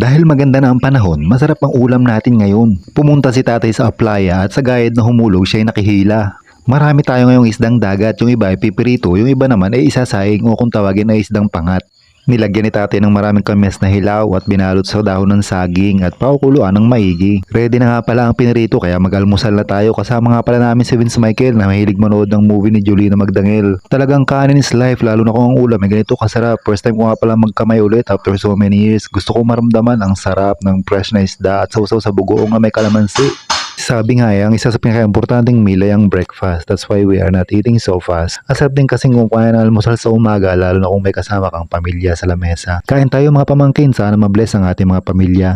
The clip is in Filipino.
Dahil maganda na ang panahon, masarap ang ulam natin ngayon. Pumunta si tatay sa aplaya at sa gayad na humulog siya ay nakihila. Marami tayo ngayong isdang dagat, yung iba ay pipirito, yung iba naman ay isasaing o kung tawagin ay isdang pangat. Nilagyan ni tatay ng maraming kames na hilaw at binalot sa dahon ng saging at pakukuluan ng maigi. Ready na nga pala ang pinirito kaya mag-almusal na tayo, kasama nga pala namin si Vince Michael na mahilig manood ng movie ni Julina Magdangel. Talagang kanin is life, lalo na kung ang ulam ay ganito kasarap. First time ko nga pala magkamay ulit after so many years. Gusto ko maramdaman ang sarap ng fresh na isda at sausaw sa bugoong na may kalamansi. Sabi nga ang isa sa pinaka-importanting meal ay ang breakfast. That's why we are not eating so fast. Asarap din kasing kumain ng almusal sa umaga, lalo na kung may kasama kang pamilya sa lamesa. Kain tayo mga pamangkin, sana mabless ang ating mga pamilya.